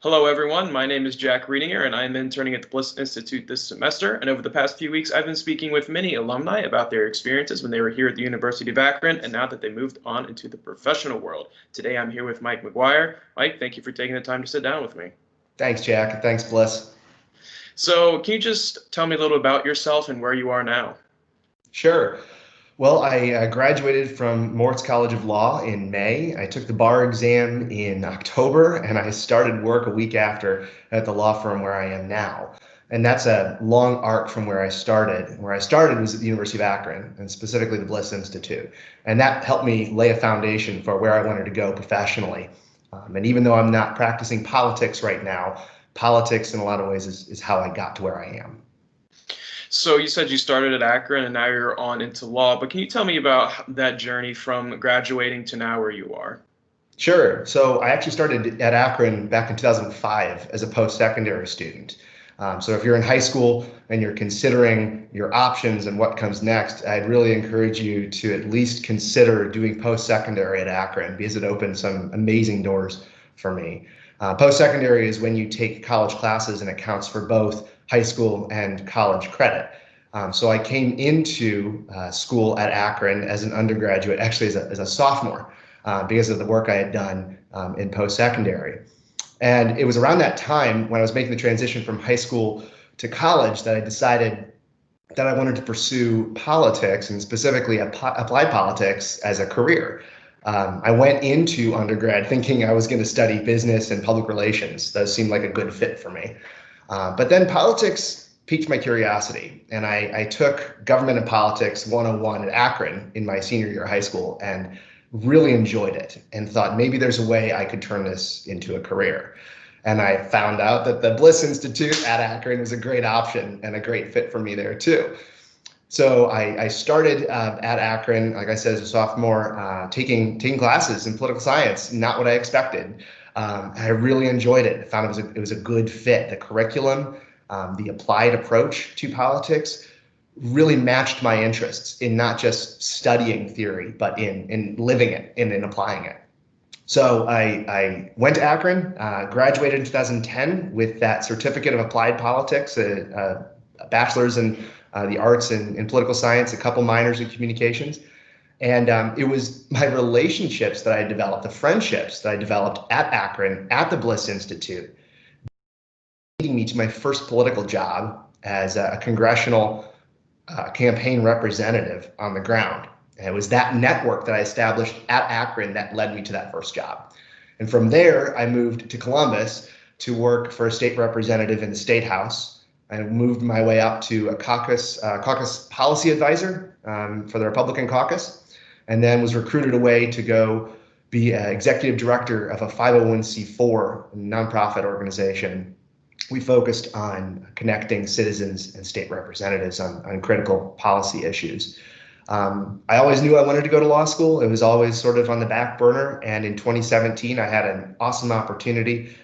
Hello, everyone. My name is Jack Reedinger, and I'm interning at the Bliss Institute this semester. And over the past few weeks, I've been speaking with many alumni about their experiences when they were here at the University of Akron and now that they moved on into the professional world. Today, I'm here with Mike McGuire. Mike, thank you for taking the time to sit down with me. Thanks, Jack. Thanks, Bliss. So, can you just tell me a little about yourself and where you are now? Sure. Well, I graduated from Moritz College of Law in May. I took the bar exam in October, and I started work a week after at the law firm where I am now. And that's a long arc from where I started. Where I started was at the University of Akron, and specifically the Bliss Institute. And that helped me lay a foundation for where I wanted to go professionally. And even though I'm not practicing politics right now, politics in a lot of ways is how I got to where I am. So, you said you started at Akron and now you're on into law, but can you tell me about that journey from graduating to now where you are? Sure. So I actually started at Akron back in 2005 as a post-secondary student. So if you're in high school and you're considering your options and what comes next, I'd really encourage you to at least consider doing post-secondary at Akron because it opened some amazing doors for me. Post-secondary is when you take college classes and it counts for both high school and college credit. So I came into school at Akron as an undergraduate, actually as a sophomore, because of the work I had done in post-secondary. And it was around that time when I was making the transition from high school to college that I decided that I wanted to pursue politics and specifically applied politics as a career. I went into undergrad thinking I was going to study business and public relations. Those seemed like a good fit for me. But then politics piqued my curiosity, and I took Government and Politics 101 at Akron in my senior year of high school and really enjoyed it and thought maybe there's a way I could turn this into a career. And I found out that the Bliss Institute at Akron was a great option and a great fit for me there too. So I started at Akron, like I said, as a sophomore, taking classes in political science, not what I expected. I really enjoyed it. I found it was a good fit. The curriculum, the applied approach to politics really matched my interests in not just studying theory, but in living it and in applying it. So I went to Akron, graduated in 2010 with that certificate of applied politics, a bachelor's in the arts in political science, a couple minors in communications. And it was my relationships that I developed, the friendships that I developed at Akron, at the Bliss Institute, leading me to my first political job as a congressional campaign representative on the ground. And it was that network that I established at Akron that led me to that first job. And from there, I moved to Columbus to work for a state representative in the state house. I moved my way up to a caucus policy advisor for the Republican caucus, and then was recruited away to go be executive director of a 501c4 nonprofit organization. We focused on connecting citizens and state representatives on critical policy issues. I always knew I wanted to go to law school. It was always sort of on the back burner. And in 2017, I had an awesome opportunity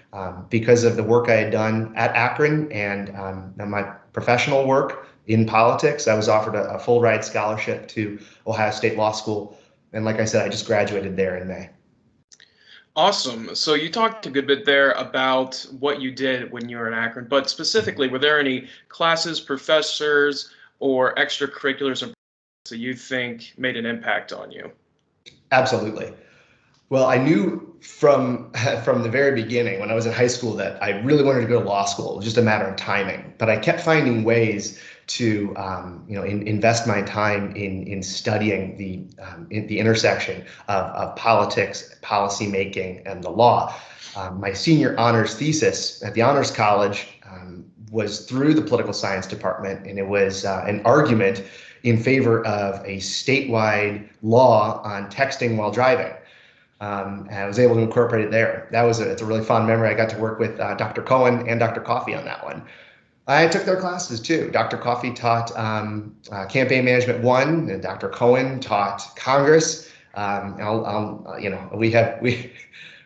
because of the work I had done at Akron and my professional work in politics. I was offered a full ride scholarship to Ohio State Law School. And like I said, I just graduated there in May. Awesome. So you talked a good bit there about what you did when you were in Akron, but specifically, were there any classes, professors, or extracurriculars that you think made an impact on you? Absolutely. Well, I knew from the very beginning when I was in high school that I really wanted to go to law school. It was just a matter of timing. But I kept finding ways to invest my time in studying the intersection of politics, policy making, and the law. My senior honors thesis at the Honors College was through the political science department, and it was an argument in favor of a statewide law on texting while driving. And I was able to incorporate it there. It's a really fun memory. I got to work with Dr. Cohen and Dr. Coffey on that one. I took their classes too. Dr. Coffey taught Campaign Management 1, and Dr. Cohen taught Congress.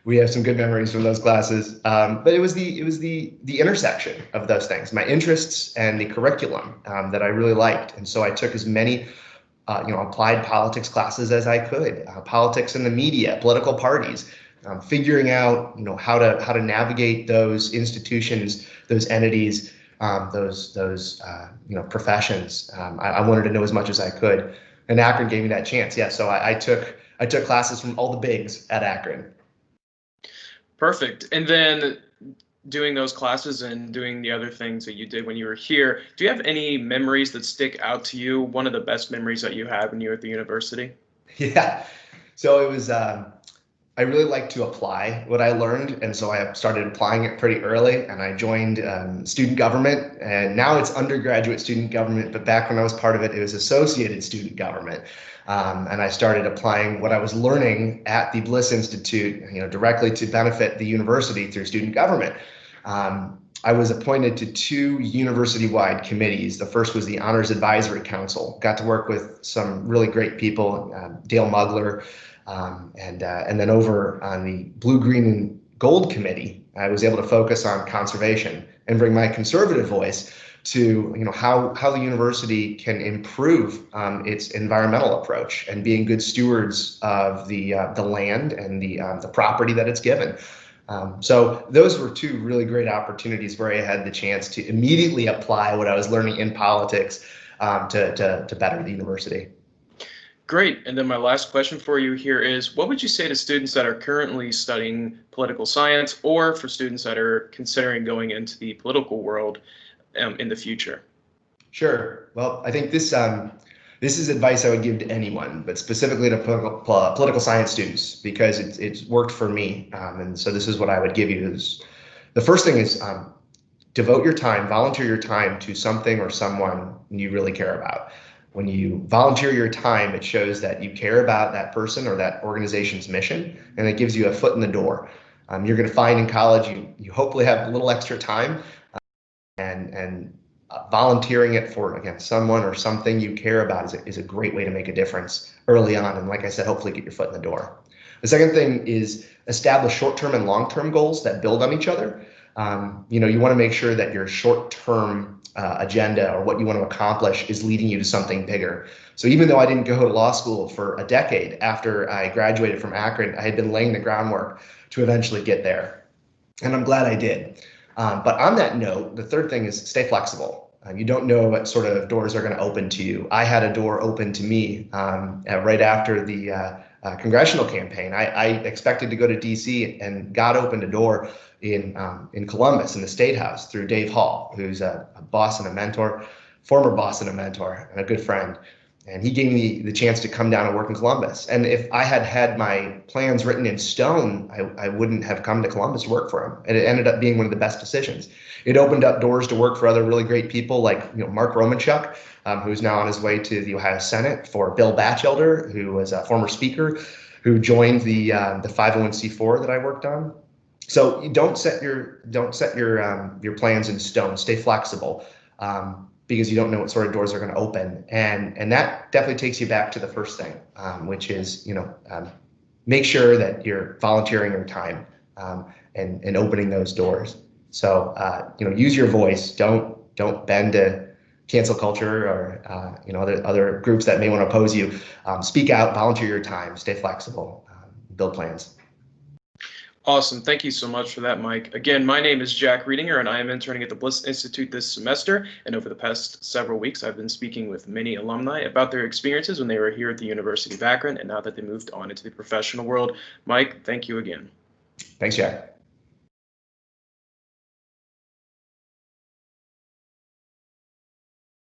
We have some good memories from those classes. But it was the intersection of those things, my interests and the curriculum that I really liked. And so I took as many applied politics classes as I could, politics in the media, political parties, figuring out, how to navigate those institutions, those entities, those professions. I wanted to know as much as I could, and Akron gave me that chance. Yeah, so I took classes from all the bigs at Akron. Perfect. And then doing those classes and doing the other things that you did when you were here, do you have any memories that stick out to you? One of the best memories that you had when you were at the university? Yeah. So it was, I really like to apply what I learned. And so I started applying it pretty early, and I joined student government, and now it's undergraduate student government. But back when I was part of it, it was associated student government. And I started applying what I was learning at the Bliss Institute, directly to benefit the university through student government. I was appointed to 2 university-wide committees. The first was the Honors Advisory Council. Got to work with some really great people, Dale Mugler, and then over on the Blue, Green, and Gold Committee, I was able to focus on conservation and bring my conservative voice to how the university can improve its environmental approach and being good stewards of the land and the property that it's given. So those were 2 really great opportunities where I had the chance to immediately apply what I was learning in politics to better the university. Great. And then my last question for you here is, what would you say to students that are currently studying political science, or for students that are considering going into the political world in the future? Sure. Well, I think this is advice I would give to anyone, but specifically to political science students, because it's worked for me. And so this is what I would give you. The first thing is devote your time, volunteer your time to something or someone you really care about. When you volunteer your time, it shows that you care about that person or that organization's mission, and it gives you a foot in the door. You're going to find in college you hopefully have a little extra time, and volunteering it for, again, someone or something you care about is a great way to make a difference early on. And like I said, hopefully get your foot in the door. The second thing is establish short-term and long-term goals that build on each other. You want to make sure that your short-term agenda, or what you want to accomplish, is leading you to something bigger. So even though I didn't go to law school for a decade after I graduated from Akron, I had been laying the groundwork to eventually get there. And I'm glad I did. But on that note, the third thing is stay flexible. You don't know what sort of doors are going to open to you. I had a door open to me right after the congressional campaign. I expected to go to DC, and God opened a door in Columbus, in the State House, through Dave Hall, who's a boss and a mentor, former boss and a mentor, and a good friend. And he gave me the chance to come down and work in Columbus. And if I had had my plans written in stone, I wouldn't have come to Columbus to work for him. And it ended up being one of the best decisions. It opened up doors to work for other really great people, like Mark Romanchuk, who's now on his way to the Ohio Senate, for Bill Batchelder, who was a former speaker, who joined the 501c4 that I worked on. So you don't set your plans in stone. Stay flexible. Because you don't know what sort of doors are going to open. And that definitely takes you back to the first thing, which is, make sure that you're volunteering your time and opening those doors. So, use your voice. Don't bend to cancel culture or, other groups that may want to oppose you. Speak out, volunteer your time, stay flexible, build plans. Awesome. Thank you so much for that, Mike. Again, my name is Jack Reedinger, and I am interning at the Bliss Institute this semester. And over the past several weeks, I've been speaking with many alumni about their experiences when they were here at the University of Akron, and now that they moved on into the professional world. Mike, thank you again. Thanks, Jack.